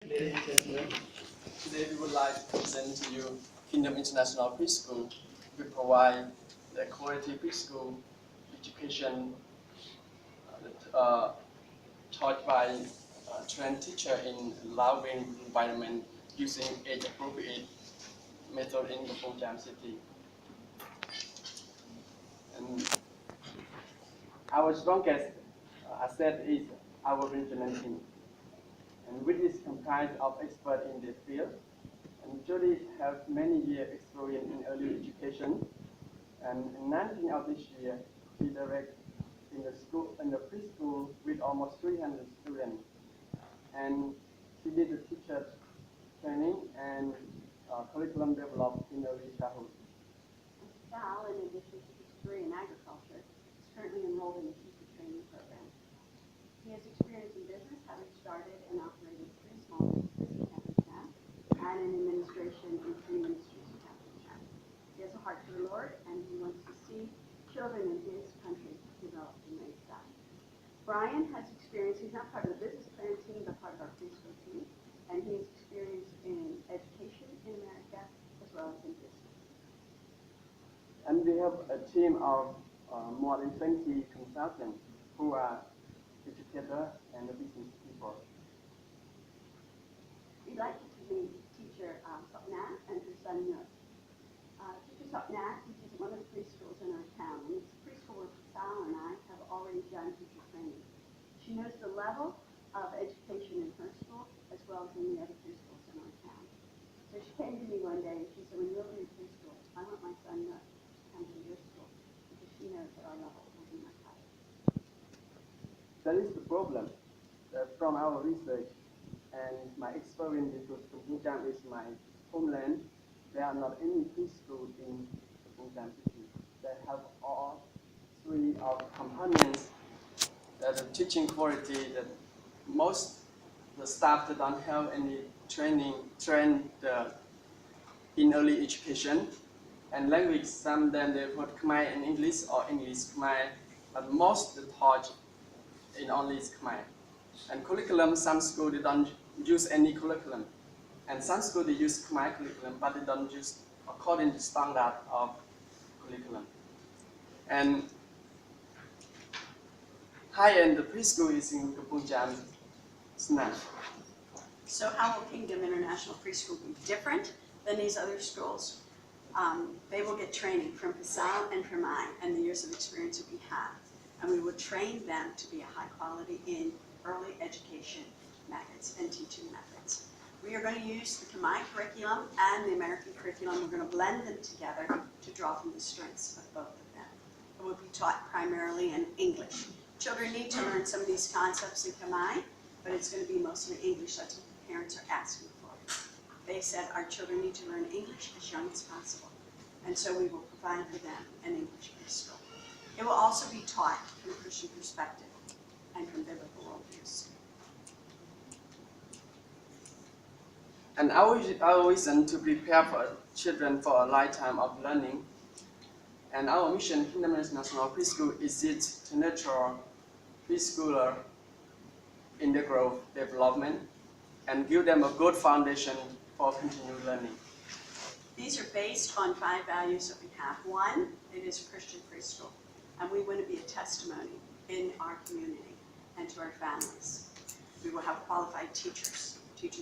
Ladies and gentlemen, today we would like to present to you Kingdom International Preschool. We provide the quality preschool education taught by a trained teacher in loving environment using age-appropriate method in the Punjab city. And our strongest asset is our regional team, and which is comprised of experts in their field. And Jody have many years experience in early education, and in 19 of this year, he directs in the preschool with almost 300 students. And she did the teacher training and curriculum developed in early childhood. Sal, in addition to his degree in agriculture, is currently enrolled in the teacher training program. He has experience in business, having started and operated 3 small businesses in Kazakhstan and in administration in 3 ministries in Kazakhstan. He has a heart for the Lord, and he wants to see children in his country developed and raised up. Brian has experience, he's not part of the business plan team, but part of our preschool team, and he has experience in education in America as well as in business. And we have a team of more than 20 consultants who are educators and business people. We'd like you to meet teacher Sopna and her son Noor. Teacher Sopna teaches one of the preschools in our town, and it's a preschool where Sal and I have already done teacher training. She knows the level of education in her school as well as in the other preschools in our town. So she came to me one day and she said, when you open your preschool, I want my son Noor to come to your school because she knows that our level will be much higher. That is the problem. From our research and my experience, because Punjab is my homeland, there are not any preschool in Punjab city that have all 3 of components that the teaching quality, that most the staff that don't have any trained in early education, and language, some of them they put Khmer in English or English Khmer, but most the taught in only Khmer. And curriculum, some school they don't use any curriculum, and some school they use Khmer curriculum, but they don't use according to standard of curriculum. And high-end preschool is in Punjab. So how will Kingdom International Preschool be different than these other schools? They will get training from Pasal and from I and the years of experience that we have. And we will train them to be a high quality in early education methods and teaching methods. We are going to use the Khmer curriculum and the American curriculum. We're going to blend them together to draw from the strengths of both of them. It will be taught primarily in English. Children need to learn some of these concepts in Khmer, but it's going to be mostly English. That's what the parents are asking for. They said our children need to learn English as young as possible, and so we will provide for them an English preschool. It will also be taught from a Christian perspective and from biblical worldviews. And our reason to prepare for children for a lifetime of learning, and our mission, Kingdom International Preschool, is it to nurture preschooler in their growth development and give them a good foundation for continued learning. These are based on 5 values that we have. 1, it is a Christian preschool, and we want to be a testimony in our community and to our families. We will have qualified teachers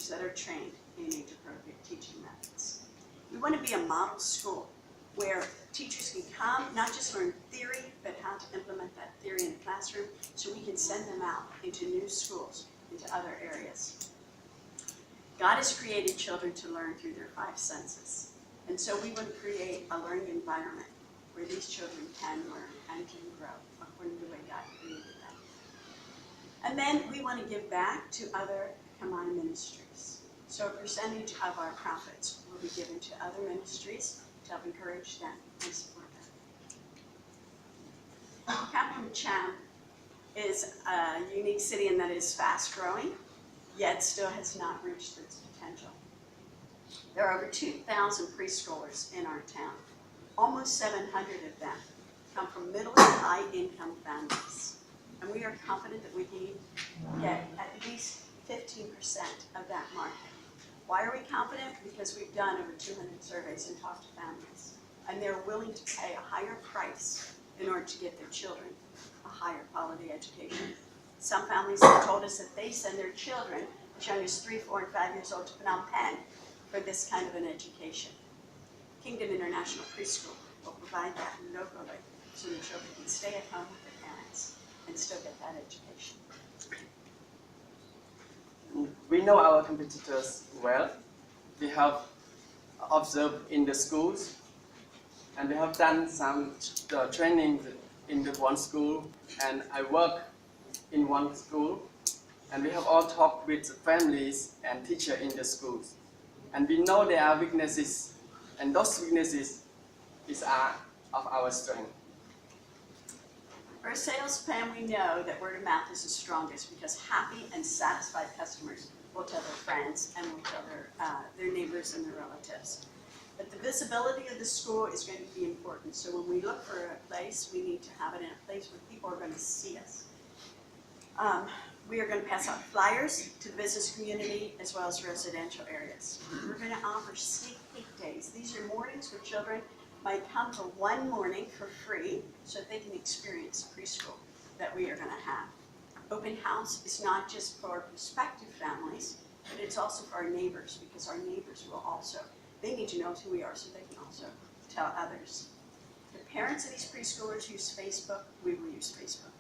that are trained in age-appropriate teaching methods. We want to be a model school where teachers can come, not just learn theory, but how to implement that theory in the classroom so we can send them out into new schools, into other areas. God has created children to learn through their 5 senses. And so we want to create a learning environment where these children can learn and can grow according to the way God created them. And then we want to give back to other Khmer ministries. So a percentage of our profits will be given to other ministries to help encourage them and support them. Kampong Cham is a unique city in that it is fast growing, yet still has not reached its potential. There are over 2,000 preschoolers in our town. Almost 700 of them come from middle to high income families. And we are confident that we can get at least 15% of that market. Why are we confident? Because we've done over 200 surveys and talked to families. And they're willing to pay a higher price in order to get their children a higher quality education. Some families have told us that they send their children as young as 3, 4, and 5 years old to Phnom Penh for this kind of an education. Kingdom International Preschool will provide that locally so the children can stay at home with their parents and still get that education. We know our competitors well. We have observed in the schools, and we have done some training in the one school, and I work in one school, and we have all talked with families and teachers in the schools. And we know there are weaknesses, and those weaknesses are of our strength. For a sales plan, we know that word of mouth is the strongest because happy and satisfied customers will tell their friends and will tell their neighbors and their relatives. But the visibility of the school is going to be important. So when we look for a place, we need to have it in a place where people are going to see us. We are going to pass out flyers to the business community as well as residential areas. We're going to offer sneak peek days. These are mornings where children might come for one morning for free so that they can experience preschool that we are going to have. Open house is not just for prospective families, but it's also for our neighbors, because our neighbors will also, they need to know who we are so they can also tell others. The parents of these preschoolers use Facebook, we will use Facebook.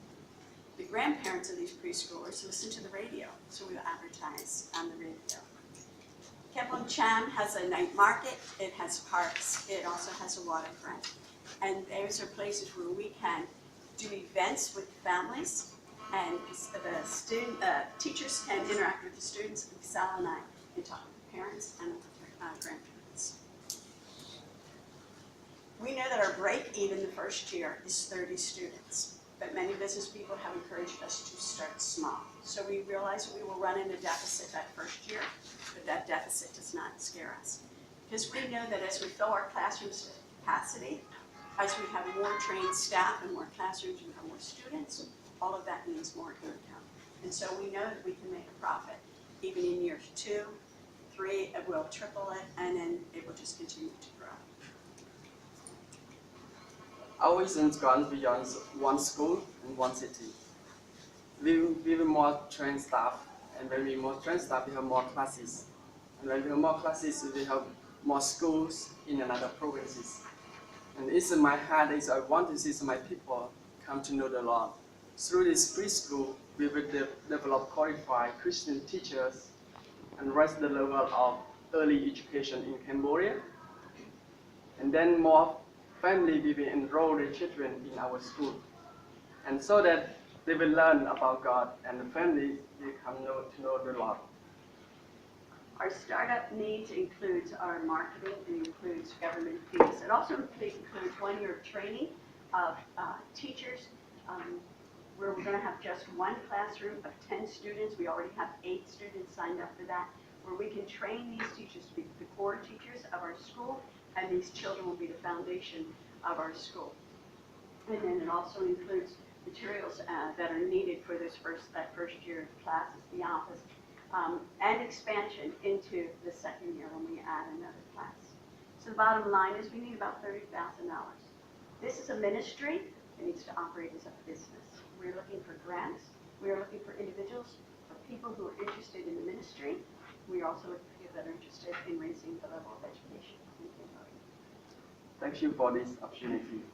The grandparents of these preschoolers listen to the radio, so we will advertise on the radio. Kemlung Cham has a night market, it has parks, it also has a waterfront. And those are places where we can do events with families, and the teachers can interact with the students, and Sal and I can talk with the parents and with their grandparents. We know that our break even the first year is 30 students. But many business people have encouraged us to start small. So we realize that we will run into a deficit that first year, but that deficit does not scare us. Because we know that as we fill our classrooms to capacity, as we have more trained staff and more classrooms, we have more students, all of that means more income. And so we know that we can make a profit. Even in years 2, 3, it will triple it, and then it will just continue to grow. Our vision's gone beyond one school and one city. We have more trained staff, and when we have more trained staff, we have more classes. And when we have more classes, we have more schools in another provinces. And it's in my heart is I want to see my people come to know the Lord. Through this preschool, we will develop qualified Christian teachers and raise the level of early education in Cambodia. And then more family will enroll their children in our school, and so that they will learn about God and the family will come to know the Lord. Our startup needs includes our marketing and includes government fees. It also includes 1 year of training of teachers, where we're going to have just one classroom of 10 students. We already have 8 students signed up for that, where we can train these teachers to be the core teachers of our school, and these children will be the foundation of our school. And then it also includes materials that are needed for that first year of classes, the office, and expansion into the second year when we add another class. So the bottom line is we need about $30,000. This is a ministry that needs to operate as a business. We're looking for grants. We are looking for individuals, for people who are interested in the ministry. We are also looking for people that are interested in raising the level of education in Cambodia. Thank you for this opportunity.